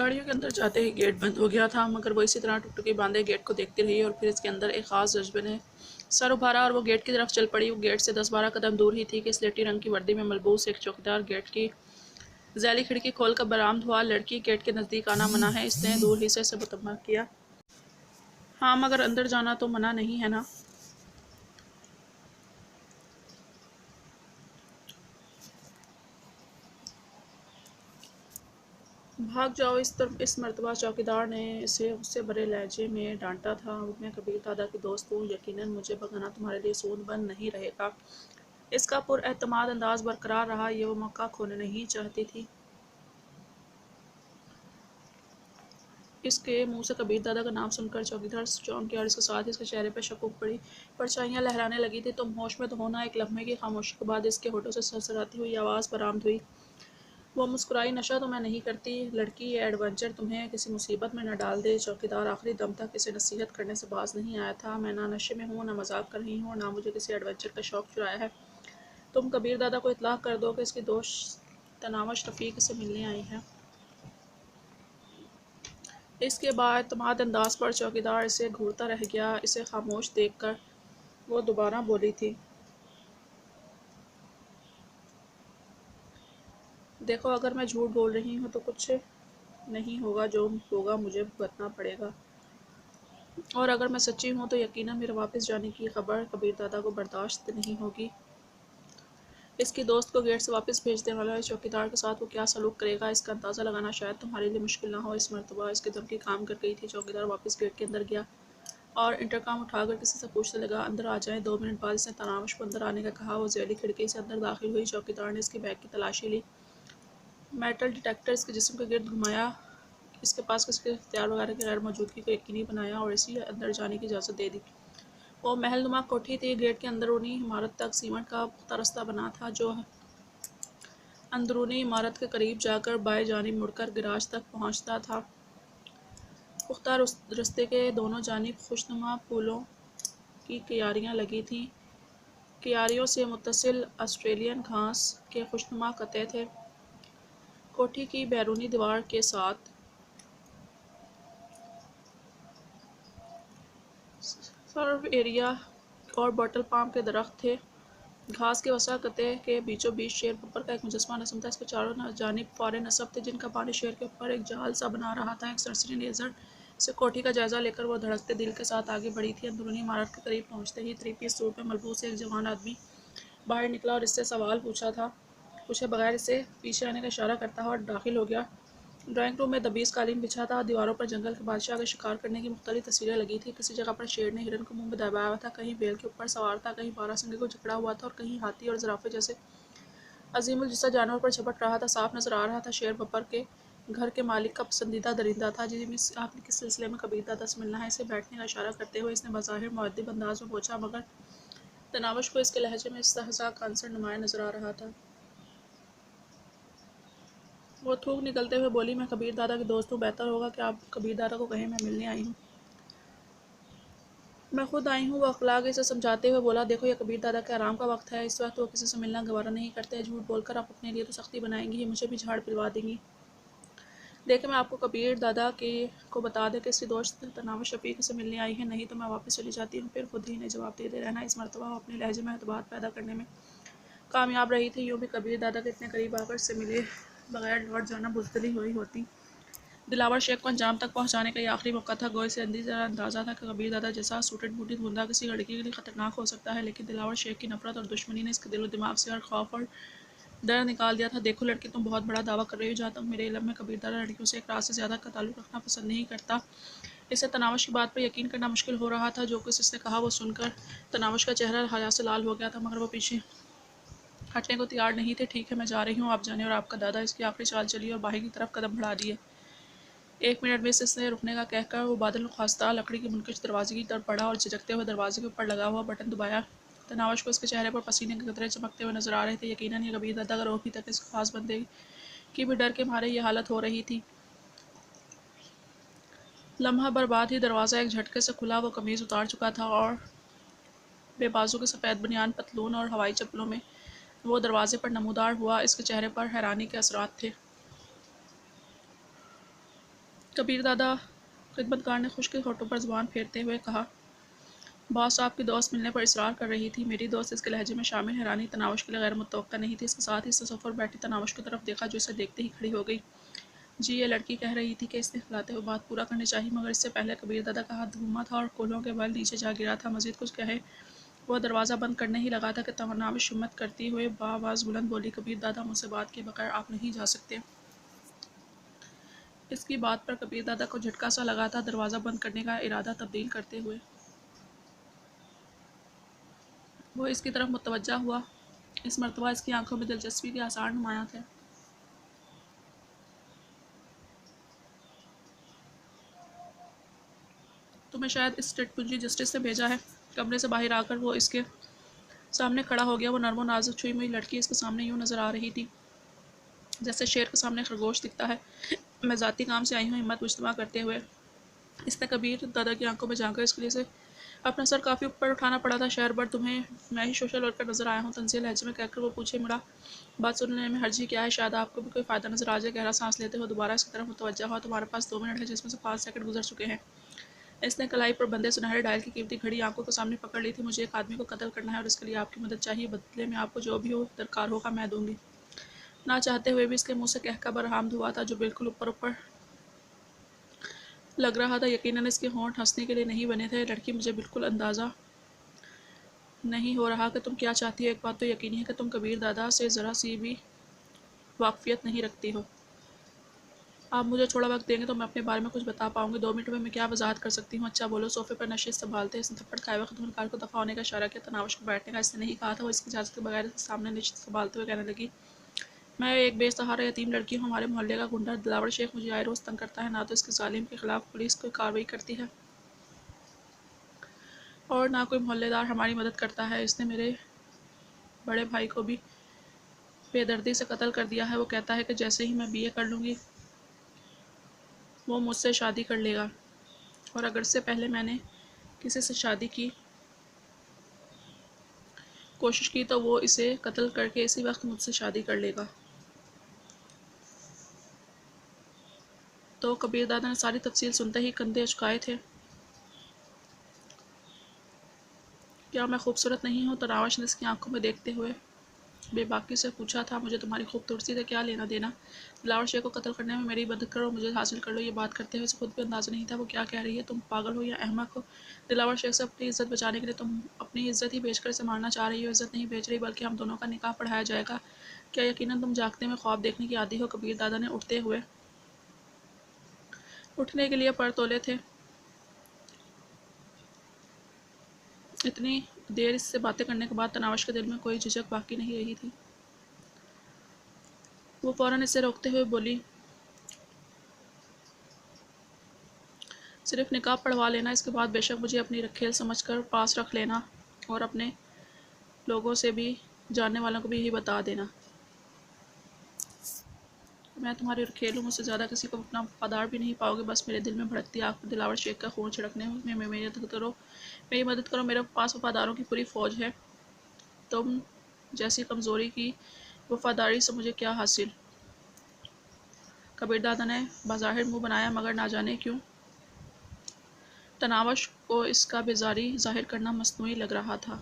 گاڑیوں کے اندر جاتے ہی گیٹ بند ہو گیا تھا، مگر وہ اسی طرح ٹکٹکی باندھے گیٹ کو دیکھتی رہی اور پھر اس کے اندر ایک خاص جذبے نے سر ابھارا اور وہ گیٹ کی طرف چل پڑی۔ وہ گیٹ سے 10-12 قدم دور ہی تھی کہ سلیٹی رنگ کی وردی میں ملبوس ایک چوکیدار گیٹ کی ذیلی کھڑکی کھول کر برآمد ہوا۔ لڑکی گیٹ کے نزدیک آنا منع ہے، اس نے دور ہی سے متنبہ کیا۔ ہاں مگر اندر جانا تو منع نہیں ہے نا؟ بھاگ جاؤ۔ اس مرتبہ چوکیدار نے اسے غصے بھرے لہجے میں ڈانٹا تھا۔ میں کبیر دادا کی دوست ہوں، یقیناً مجھے بھگانا تمہارے لیے سود بن نہیں رہے گا۔ اس کا پر اعتماد انداز برقرار رہا، یہ وہ موقع کھونا نہیں چاہتی تھی۔ اس کے منہ سے کبیر دادا کا نام سن کر چوکیدار چونک گیا اور اس کے ساتھ ہی اس کے چہرے پر شکوک پڑی پرچھائیاں لہرانے لگی تھی۔ تم ہوش میں تو ہونا؟ ایک لمحے کی خاموشی کے بعد اس کے ہونٹوں سے سرسراتی ہوئی آواز برآمد ہوئی۔ وہ مسکرائی۔ نشہ تو میں نہیں کرتی لڑکی، یہ ایڈونچر تمہیں کسی مصیبت میں نہ ڈال دے۔ چوکیدار آخری دم تک اسے نصیحت کرنے سے باز نہیں آیا تھا۔ میں نہ نشے میں ہوں، نہ مذاق کر رہی ہوں اور نہ مجھے کسی ایڈونچر کا شوق چرایا ہے۔ تم کبیر دادا کو اطلاع کر دو کہ اس کی دوست تناوش رفیق سے ملنے آئی ہے۔ اس کے بااعتماد انداز پر چوکیدار اسے گھورتا رہ گیا۔ اسے خاموش دیکھ کر وہ دوبارہ بولی تھی، دیکھو اگر میں جھوٹ بول رہی ہوں تو کچھ نہیں ہوگا، جو ہوگا مجھے بھگتنا پڑے گا، اور اگر میں سچی ہوں تو یقیناً میرے واپس جانے کی خبر کبیر دادا کو برداشت نہیں ہوگی۔ اس کی دوست کو گیٹ سے واپس بھیجنے والے چوکیدار کے ساتھ وہ کیا سلوک کرے گا، اس کا اندازہ لگانا شاید تمہارے لیے مشکل نہ ہو۔ اس مرتبہ اس کی دھمکی کام کر گئی تھی۔ چوکیدار واپس گیٹ کے اندر گیا اور انٹرکام اٹھا کر کسی سے پوچھنے لگا، اندر آ جائیں۔ 2 منٹ بعد اس نے تناوش کو اندر آنے کا کہا۔ وہ ذیلی کھڑکی سے اندر داخل ہوئی۔ چوکیدار نے اس کی بیگ کی تلاشی لی، میٹل ڈیٹیکٹر اس کے جسم کے گرد گھمایا، اس کے پاس کسی کے ہتھیار وغیرہ کی غیر موجودگی کو یقینی بنایا اور اسے اندر جانے کی اجازت دے دی۔ وہ محل نما کوٹھی تھی۔ گیٹ کی اندرونی عمارت تک سیمنٹ کا پختہ رستہ بنا تھا جو اندرونی عمارت کے قریب جا کر بائیں جانب مڑ کر گراج تک پہنچتا تھا۔ پختہ رستے کے دونوں جانب خوشنما پھولوں کی کیاریاں لگی تھیں۔ کیاریوں سے متصل آسٹریلین گھاس کے خوشنما قطعے تھے۔ کوٹھی کی بیرونی دیوار کے ساتھ سرو ایریا اور بوٹل پام کے درخت تھے۔ گھاس کے وسیع قطعے کے بیچوں بیچ شیر بپر کا ایک مجسمہ نصب تھا۔ اس کے چاروں جانب فارے نصب تھے جن کا پانی شیر کے اوپر ایک جال سا بنا رہا تھا۔ ایک سرسری نظر سے کوٹھی کا جائزہ لے کر وہ دھڑکتے دل کے ساتھ آگے بڑھی تھی۔ اندرونی عمارت کے قریب پہنچتے ہی 3 پیس سوٹ میں ملبوس ایک جوان آدمی باہر نکلا اور اس سے سوال پوچھے بغیر اسے پیچھے آنے کا اشارہ کرتا ہوا داخل ہو گیا۔ ڈرائنگ روم میں دبیس قالین بچھا تھا۔ دیواروں پر جنگل کے بادشاہ کا شکار کرنے کی مختلف تصویریں لگی تھیں۔ کسی جگہ پر شیر نے ہرن کو منہ میں دبایا ہوا تھا، کہیں بیل کے اوپر سوار تھا، کہیں باراسنگے کو جکڑا ہوا تھا اور کہیں ہاتھی اور زرافے جیسے عظیم الجثہ جانور پر جھپٹ رہا تھا۔ صاف نظر آ رہا تھا شیر بپر کے گھر کے مالک کا پسندیدہ درندہ تھا۔ جی مس، آپ نے کس سلسلے میں کبیر دادا سے ملنا ہے؟ اسے بیٹھنے کا اشارہ کرتے ہوئے اس نے بظاہر مؤدب انداز میں پوچھا، مگر تناوش کو اس کے لہجے میں استہزاء کا عنصر نمایاں نظر آ رہا تھا۔ وہ تھوک نکلتے ہوئے بولی، میں کبیر دادا کی دوست ہوں، بہتر ہوگا کہ آپ کبیر دادا کو کہیں میں ملنے آئی ہوں۔ میں خود آئی ہوں۔ وہ اخلاق اسے سمجھاتے ہوئے بولا، دیکھو یہ کبیر دادا کے آرام کا وقت ہے، اس وقت وہ کسی سے ملنا گوارا نہیں کرتے۔ جھوٹ بول کر آپ اپنے لیے تو سختی بنائیں گی ہی، مجھے بھی جھاڑ پلوا دیں گی۔ دیکھیں میں آپ کو کبیر دادا کو بتا دیں کہ اس کی دوست تناوش رفیق سے ملنے آئی ہے، نہیں تو میں واپس چلی جاتی ہوں۔ پھر خود ہی نے جواب دیتے رہنا۔ اس مرتبہ وہ اپنے لہجے میں اثبات پیدا کرنے میں کامیاب رہی تھی۔ یوں بھی کبیر دادا کے اتنے قریب آ کر اس سے ملے بغیر لوٹ جانا بزدلی ہوئی ہوتی۔ دلاور شیخ کو انجام تک پہنچانے کا یہ آخری موقع تھا۔ گوئی اسے اندازہ تھا کہ کبیر دادا جیسا سوٹڈ بوٹڈ گنڈا کسی لڑکی کے لیے خطرناک ہو سکتا ہے، لیکن دلاور شیخ کی نفرت اور دشمنی نے اس کے دل و دماغ سے ہر خوف اور ڈر نکال دیا تھا۔ دیکھو لڑکی، تم بہت بڑا دعویٰ کر رہی ہو۔ جہاں تک میرے علم میں کبیر دادا لڑکیوں سے ایک رات سے زیادہ کا تعلق رکھنا پسند نہیں کرتا۔ اسے تناوش کی بات پر یقین کرنا مشکل ہو رہا تھا۔ جو کچھ اس نے کہا وہ سن کر تناوش کا چہرہ حیا سے لال ہو گیا تھا، مگر وہ پیچھے ہٹنے کو تیار نہیں تھے۔ ٹھیک ہے میں جا رہی ہوں، آپ جانے اور آپ کا دادا۔ اس کی آخری چال چلی اور باہر کی طرف قدم بڑھا دیے۔ 1 منٹ میں اس نے رکنے کا کہہ کر وہ بادل خواستہ لکڑی کی منقش دروازے کی طرف بڑھا اور جھجکتے ہوئے دروازے کے اوپر لگا ہوا بٹن دبایا۔ تناوش کو اس کے چہرے پر پسینے کے قطرے چمکتے ہوئے نظر آ رہے تھے۔ یقیناً یہ کبیر دادا کا روح بھی تک اس خاص بندے کی بھی ڈر کے مارے یہ حالت ہو رہی تھی۔ لمحہ بر بعد ہی دروازہ ایک جھٹکے سے کھلا۔ وہ قمیض اتار چکا تھا اور بے بازو کے سفید بنیان پتلون اور ہوائی چپلوں میں وہ دروازے پر نمودار ہوا۔ اس کے چہرے پر حیرانی کے اثرات تھے۔ کبیر دادا خدمتگار نے خشک ہونٹوں پر زبان پھیرتے ہوئے کہا، باس صاحب کی دوست ملنے پر اصرار کر رہی تھی۔ میری دوست اس کے لہجے میں شامل حیرانی تناوش کے لیے غیر متوقع نہیں تھی۔ اس کے ساتھ ہی اس نے صوفے پر بیٹھی تناوش کی طرف دیکھا جو اسے دیکھتے ہی کھڑی ہو گئی۔ جی، یہ لڑکی کہہ رہی تھی کہ اس نے کھلاتے ہوئے بات پورا کرنی چاہیے، مگر اس سے پہلے کبیر دادا کا ہاتھ گھوما تھا اور کولوں کے بل نیچے جا گرا تھا۔ مزید کچھ کہے وہ دروازہ بند کرنے ہی لگا تھا کہ تناوش ہمت کرتی ہوئے بآواز بلند بولی، کبیر دادا، مجھ سے بات کیے بغیر آپ نہیں جا سکتے۔ اس کی بات پر کبیر دادا کو جھٹکا سا لگا تھا۔ دروازہ بند کرنے کا ارادہ تبدیل کرتے ہوئے وہ اس کی طرف متوجہ ہوا۔ اس مرتبہ اس کی آنکھوں میں دلچسپی کے آثار نمایاں تھے۔ تمہیں شاید اسٹریٹ پنجی جسٹس نے بھیجا ہے۔ کمرے سے باہر آ کر وہ اس کے سامنے کھڑا ہو گیا۔ وہ نرم و نازک چھوئی ہوئی لڑکی اس کے سامنے یوں نظر آ رہی تھی جیسے شیر کے سامنے خرگوش دکھتا ہے۔ میں ذاتی کام سے آئی ہوں، ہمت مجتمع کرتے ہوئے اس نے کبیر دادا کی آنکھوں میں جھانک کر اس کے لیے سے اپنا سر کافی اوپر اٹھانا پڑا تھا۔ شہر بھر تمہیں میں ہی سوشل ورکر نظر آیا ہوں، طنزیہ لہجے میں کہہ کر وہ پوچھے مڑا، بات سننے میں حرجی کیا ہے؟ شاید آپ کو بھی کوئی فائدہ نظر آ جائے۔ گہرا سانس لیتے ہوئے دوبارہ اس کی طرف متوجہ ہوا، تمہارے پاس 2 منٹ ہے جس میں سے 5 سیکنڈ گزر چکے ہیں۔ اس نے کلائی پر بندھے سنہرے ڈائل کی قیمتی گھڑی آنکھوں کے سامنے پکڑ لی تھی۔ مجھے ایک آدمی کو قتل کرنا ہے اور اس کے لیے آپ کی مدد چاہیے۔ بدلے میں آپ کو جو بھی درکار ہوگا میں دوں گی۔ نہ چاہتے ہوئے بھی اس کے منہ سے قہقہ برآمد ہوا تھا جو بالکل اوپر لگ رہا تھا۔ یقیناً اس کے ہونٹ ہنسنے کے لیے نہیں بنے تھے۔ لڑکی، مجھے بالکل اندازہ نہیں ہو رہا کہ تم کیا چاہتی ہو۔ ایک بات تو یقینی ہے کہ تم کبیر دادا سے ذرا سی بھی واقفیت نہیں رکھتی ہو۔ آپ مجھے تھوڑا وقت دیں گے تو میں اپنے بارے میں کچھ بتا پاؤں گی۔ 2 منٹ میں کیا وضاحت کر سکتی ہوں؟ اچھا بولو۔ صوفے پر نشست سنبھالتے اس نے تھپڑ کھائے ہوئے خدمتگار کو دفع ہونے کا اشارہ کیا۔ تناوش کو بیٹھنے کا اس نے نہیں کہا تھا۔ وہ اس کی اجازت کے بغیر اس کے سامنے نشست سنبھالتے ہوئے کہنے لگی، میں ایک بے سہارا یتیم لڑکی ہوں۔ ہمارے محلے کا گنڈا دلاور شیخ مجھے آئے روز تنگ کرتا ہے۔ نہ تو اس کے ظالم کے خلاف پولیس کوئی کارروائی کرتی ہے اور نہ کوئی محلے دار ہماری مدد کرتا ہے۔ اس نے میرے بڑے بھائی کو بھی بے دردی سے قتل کر دیا ہے۔ وہ کہتا ہے کہ جیسے ہی میں BA کر لوں گی وہ مجھ سے شادی کر لے گا، اور اگر اس سے پہلے میں نے کسی سے شادی کی کوشش کی تو وہ اسے قتل کر کے اسی وقت مجھ سے شادی کر لے گا۔ تو کبیر دادا نے ساری تفصیل سنتے ہی کندھے اچکائے تھے۔ کیا میں خوبصورت نہیں ہوں؟ تناوش نے اس کی آنکھوں میں دیکھتے ہوئے بے باکی سے پوچھا تھا۔ مجھے تمہاری خوبصورتی سے کیا لینا دینا؟ دلاور شیخ کو قتل کرنے میں میری مدد کرو اور مجھے حاصل کر لو۔ یہ بات کرتے ہوئے اسے خود بھی اندازہ نہیں تھا وہ کیا کہہ رہی ہے۔ تم پاگل ہو یا احمق ہو؟ دلاور شیخ سے اپنی عزت بچانے کے لیے تم اپنی عزت ہی بیچ کر اسے مارنا چاہ رہی ہو؟ عزت نہیں بیچ رہی بلکہ ہم دونوں کا نکاح پڑھایا جائے گا۔ کیا یقیناً تم جاگتے میں خواب دیکھنے کی عادی ہو؟ کبیر دادا نے اٹھنے کے لیے پر تولے تھے۔ اتنی دیر اس سے باتیں کرنے کے بعد تناوش کے دل میں کوئی جھجک باقی نہیں رہی تھی۔ وہ فوراً اسے روکتے ہوئے بولی، صرف نکاح پڑھوا لینا، اس کے بعد بے شک مجھے اپنی رکھیل سمجھ کر پاس رکھ لینا اور اپنے لوگوں سے بھی، جاننے والوں کو بھی یہی بتا دینا میں تمہاری رکھیل ہوں۔ مجھ سے زیادہ کسی کو اپنا وفادار بھی نہیں پاؤ گے۔ بس میرے دل میں بھڑکتی آگ پر دلاور شیخ کا خون چھڑکنے میں میری مدد کرو۔ میرے پاس وفاداروں کی پوری فوج ہے۔ تم جیسی کمزوری کی وفاداری سے مجھے کیا حاصل؟ کبیر دادا نے بظاہر منہ بنایا مگر نہ جانے کیوں تناوش کو اس کا بیزاری ظاہر کرنا مصنوعی لگ رہا تھا۔